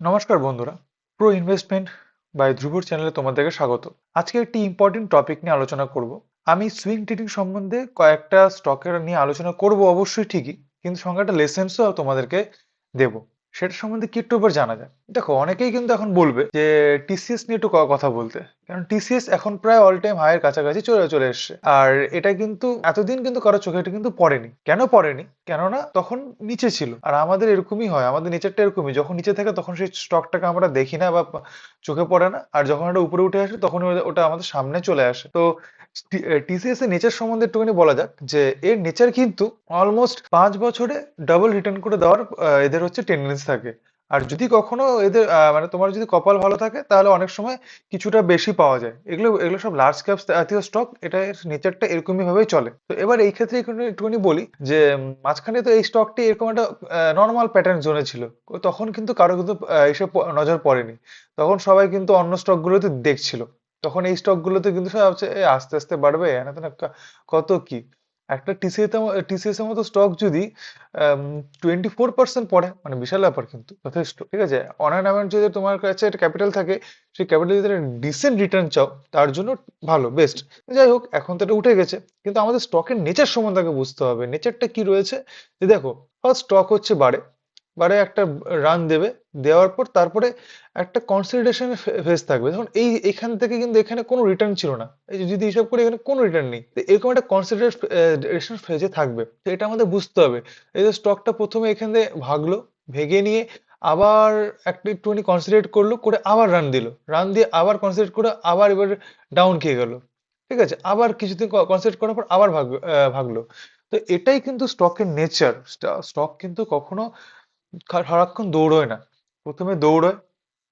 নমস্কার বন্ধুরা, pro investment by ধ্রুবর চ্যানেলে তোমাদেরকে স্বাগত। আজকে একটি ইম্পর্টেন্ট টপিক নিয়ে আলোচনা করব। আমি সুইং ট্রেডিং সম্বন্ধে কয়েকটা স্টকের নিয়ে আলোচনা করব অবশ্যই ঠিকই, কিন্তু সঙ্গে একটা লেসেন্সও তোমাদেরকে দেব। সেটা সম্বন্ধে কি একটু এবার জানা যায়। দেখো, অনেকেই কিন্তু এখন বলবে যে টিসিএস নিয়ে একটু কথা বলতে, কারণ টিসিএস এখন প্রায় অল টাইম হাইয়ের কাছাকাছি চলে চলে এসছে। আর এটা কিন্তু এতদিন কিন্তু কারো চোখে এটা কিন্তু পড়েনি। কেন পড়েনি? কেননা তখন নিচে ছিল। আর আমাদের এরকমই হয়, আমাদের নিচেরটা এরকমই, যখন নিচে থাকে তখন সেই স্টকটাকে আমরা দেখি না বা চোখে পড়ে না, আর যখন এটা উপরে উঠে আসে তখন ওটা আমাদের সামনে চলে আসে। তো টিসিএস এর নেচার সম্বন্ধে একটুখানি বলা যাক, যে এর নেচার কিন্তু অলমোস্ট 5 বছরে ডাবল রিটার্ন করে দেওয়ার এদের হচ্ছে টেন্ডেন্সি থাকে। আর যদি কখনো এদের মানে তোমার যদি কপাল ভালো থাকে তাহলে অনেক সময় কিছুটা বেশি পাওয়া যায়। এগুলো এগুলো সব লার্জ ক্যাপ জাতীয় স্টক, এটা এর নেচারটা এরকমই ভাবেই চলে। তো এবার এই ক্ষেত্রে একটুখানি বলি যে মাঝখানে তো এই স্টকটি এরকম একটা নর্মাল প্যাটার্ন জোনে ছিল। তখন কিন্তু কারো কিন্তু এসব নজর পড়েনি। তখন সবাই কিন্তু অন্য স্টক গুলোতে দেখছিল। তখন এই স্টক গুলোতে কিন্তু সবাই ভাবছে এ আস্তে আস্তে বাড়বে, এনা তেনা কত কি। একটা টিসিএস এর মতো স্টক যদি 24% পড়ে, মানে বিশাল ব্যাপার, কিন্তু যথেষ্ট, ঠিক আছে। অন অ্যান অ্যাভারেজ যদি তোমার কাছে একটা ক্যাপিটাল থাকে, সেই ক্যাপিটাল যদি ডিসেন্ট রিটার্ন চাও, তার জন্য ভালো, বেস্ট। যাই হোক, এখন তো এটা উঠে গেছে, কিন্তু আমাদের স্টকের নেচার সম্বন্ধে আগে বুঝতে হবে। নেচারটা কি রয়েছে, যে দেখো, ফার্স্ট স্টক হচ্ছে বাড়ে, বাড়ে একটা রান দেবে, দেওয়ার পর তারপরে একটা কনসলিডেশন ফেজ থাকবে। ধরুন এখান থেকে কিন্তু এখানে কোনো রিটার্ন ছিল না, এই যে যদি হিসাব করি এখানে কোনো রিটার্ন নেই, তো এরকম একটা কনসলিডেশন ফেজে থাকবে। তো এটা আমাদের বুঝতে হবে। এই যে স্টকটা প্রথমে এখান থেকে ভাগলো, ভেগে নিয়ে আবার একটা একটুখানি কনসিডারেট করলো, করে আবার রান দিল, রান দিয়ে আবার কনসিডারেট করে আবার এবার ডাউন খেয়ে গেল, ঠিক আছে। আবার কিছুদিন কনসিডারেট করার পর আবার ভাগলো। তো এটাই কিন্তু স্টকের নেচার। স্টক কিন্তু কখনো সারাক্ষণ দৌড়য় না। প্রথমে দৌড়য়,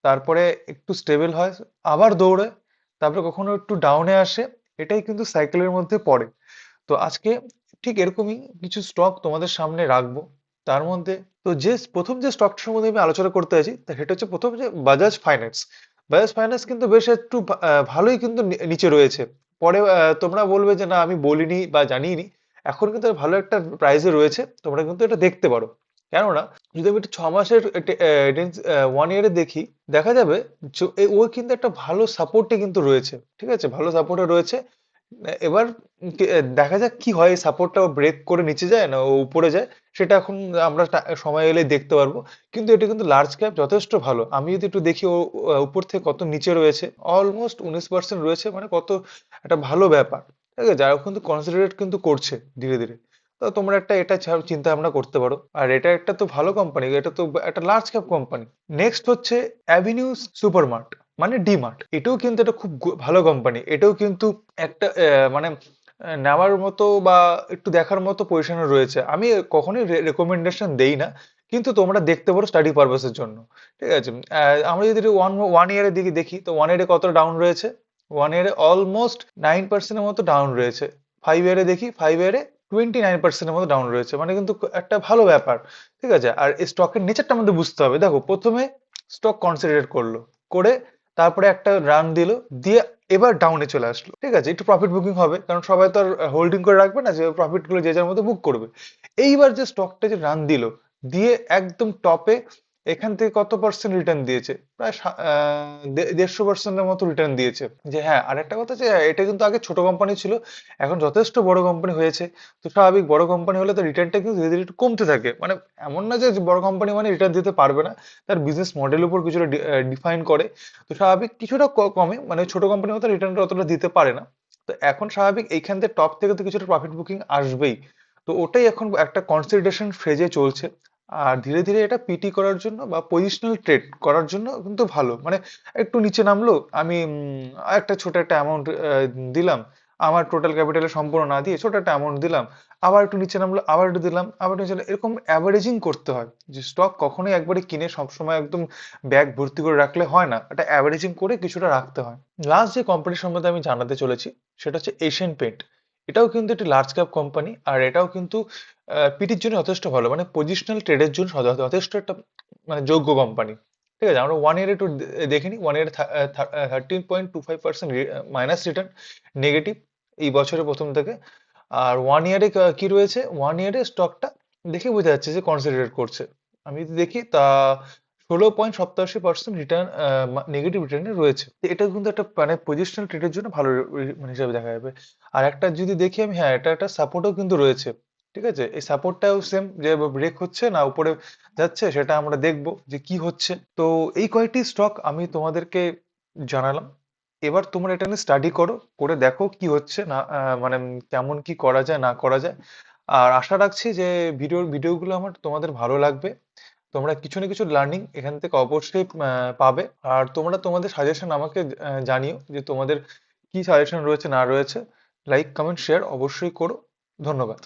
তারপরে একটু স্টেবল হয়, আবার দৌড়য়, তারপরে কখনো একটু ডাউনে আসে। এটাই কিন্তু সাইকেলের মধ্যে পড়ে। তো আজকে ঠিক এরকমই কিছু স্টক তোমাদের সামনে রাখবো। তার মধ্যে তো প্রথম যে স্টকটা সম্বন্ধে আমি আলোচনা করতে আছি, সেটা হচ্ছে প্রথম যে বাজাজ ফাইন্যান্স। বাজাজ ফাইন্যান্স কিন্তু বেশ একটু ভালোই কিন্তু নিচে রয়েছে। পরে তোমরা বলবে যে না, আমি বলিনি বা জানিনি। এখন কিন্তু ভালো একটা প্রাইসে রয়েছে, তোমরা কিন্তু এটা দেখতে পারো। কেননা যদি আমি একটু 6 মাসের 1 ইয়ারে দেখি, দেখা যাবে ও কিন্তু একটা ভালো সাপোর্টে কিন্তু রয়েছে, ঠিক আছে, ভালো সাপোর্টে রয়েছে। এবার দেখা যাক কি হয়, সাপোর্টটা ব্রেক করে নিচে যায় না ও উপরে যায়, সেটা এখন আমরা সময় এলে দেখতে পারবো। কিন্তু এটা কিন্তু লার্জ ক্যাপ যথেষ্ট ভালো। আমি যদি একটু দেখি ও উপর থেকে কত নিচে রয়েছে, অলমোস্ট 19% রয়েছে, মানে কত একটা ভালো ব্যাপার, ঠিক আছে। যারা কিন্তু কনসিডারেট কিন্তু করছে ধীরে ধীরে। তো তোমরা এটা চিন্তা ভাবনা করতে পারো। আর এটা একটা তো ভালো কোম্পানি, এটা তো একটা লার্জ ক্যাপ কোম্পানি। নেক্সট হচ্ছে অ্যাভিনিউ সুপারমার্ট, মানে ডিমার্ট। এটাও কিন্তু একটা খুব ভালো কোম্পানি। এটাও কিন্তু একটা মানে নেওয়ার মতো বা একটু দেখার মতো পজিশনে রয়েছে। আমি কখনোই রেকমেন্ডেশন দেই না, কিন্তু তোমরা দেখতে পারো স্টাডি পারপাসের জন্য, ঠিক আছে। আমরা যদি ওয়ান ইয়ারের দিকে দেখি, তো 1 ইয়ারে কত ডাউন রয়েছে, 1 ইয়ারে অলমোস্ট 9% মতো ডাউন রয়েছে। 5 ইয়ারে দেখি, 5 ইয়ারে 29% মতো ডাউন রয়েছে, মানে কিন্তু একটা ভালো ব্যাপার, ঠিক আছে। আর এই স্টকের নেচারটা আমাদের বুঝতে হবে। দেখো, প্রথমে স্টক কনসিডারেট করলো, করে তারপরে একটা রান দিল, দিয়ে এবার ডাউনে চলে আসলো, ঠিক আছে। একটু প্রফিট বুকিং হবে, কারণ সবাই তো আর হোল্ডিং করে রাখবে না, যে প্রফিট গুলো যে যার মতো বুক করবে। এইবার যে স্টকটা যে রান দিল, দিয়ে একদম টপে, এখান থেকে কত পার্সেন্ট রিটার্ন দিয়েছে, প্রায় 150%-এর মতো রিটার্ন দিয়েছে। যে হ্যাঁ, আরেকটা কথা, যে এটা কিন্তু আগে ছোট কোম্পানি ছিল, এখন যথেষ্ট বড় কোম্পানি হয়েছে। তো স্বাভাবিক, বড় কোম্পানি হলে তো রিটার্নটা কিন্তু ধীরে ধীরে একটু কমতে থাকে। মানে এমন না যে বড় কোম্পানি মানে রিটার্ন দিতে পারবে না, তার বিজনেস মডেলের উপর কিছুটা ডিফাইন করে। তো স্বাভাবিক কিছুটা কমে, মানে ছোট কোম্পানির মতো রিটার্নটা অতটা দিতে পারে না। তো এখন স্বাভাবিক এইখান থেকে টপ থেকে তো কিছুটা প্রফিট বুকিং আসবেই। তো ওটাই এখন একটা কনসিডারেশন ফেজে চলছে। আর ধীরে ধীরে এটা পিটি করার জন্য বা পজিশনাল ট্রেড করার জন্য কিন্তু ভালো। মানে একটু নিচে নামলো, আমি একটা ছোট একটা অ্যামাউন্ট দিলাম, আমার টোটাল ক্যাপিটালে সম্পূর্ণ না দিয়ে ছোট একটা অ্যামাউন্ট দিলাম, আবার একটু নিচে নামলো, আবার একটু দিলাম, আবার নিচে এরকম অ্যাভারেজিং করতে হয়। যে স্টক কখনোই একবারে কিনে সবসময় একদম ব্যাগ ভর্তি করে রাখলে হয় না, এটা অ্যাভারেজিং করে কিছুটা রাখতে হয়। লাস্ট যে কোম্পানি সম্বন্ধে আমি জানাতে চলেছি, সেটা হচ্ছে এশিয়ান পেইন্ট। এটাও কিন্তু একটি লার্জ ক্যাপ কোম্পানি, আর এটাও কিন্তু পিটির জন্য যথেষ্ট ভালো, মানে পজিশনাল ট্রেডের জন্য যথেষ্ট একটা মানে যোগ্য কোম্পানি, ঠিক আছে। আমরা 1 ইয়ারে একটু দেখিনি, 1 ইয়ারে 13.25% মাইনাস রিটার্ন, নেগেটিভ, এই বছরের প্রথম থেকে। আর 1 ইয়ারে কি রয়েছে, 1 ইয়ারে স্টকটা দেখে বোঝা যাচ্ছে যে কনসিডারেট করছে। আমি যদি দেখি, তা 16.87% রিটার্ন, নেগেটিভ রিটার্নে রয়েছে। তো এটা কিন্তু একটা মানে পজিশনাল ট্রেডের জন্য ভালো মানে হিসাবে দেখা যাবে। আর একটা যদি দেখি আমি, হ্যাঁ এটা একটা সাপোর্টও কিন্তু রয়েছে। ঠিক আছে, এই সাপোর্টটাও সেম, যে ব্রেক হচ্ছে না উপরে যাচ্ছে সেটা আমরা দেখবো যে কি হচ্ছে। তো এই কয়েকটি স্টক আমি তোমাদেরকে জানালাম। এবার তোমরা এটা নিয়ে স্টাডি করো, করে দেখো কি হচ্ছে না, মানে কেমন কি করা যায় না করা যায়। আর আশা রাখছি যে ভিডিওগুলো আমার তোমাদের ভালো লাগবে। তোমরা কিছু না কিছু লার্নিং এখান থেকে অবশ্যই পাবে। আর তোমরা তোমাদের সাজেশন আমাকে জানিও যে তোমাদের কি সাজেশন রয়েছে না রয়েছে। লাইক কমেন্ট শেয়ার অবশ্যই করো। ধন্যবাদ।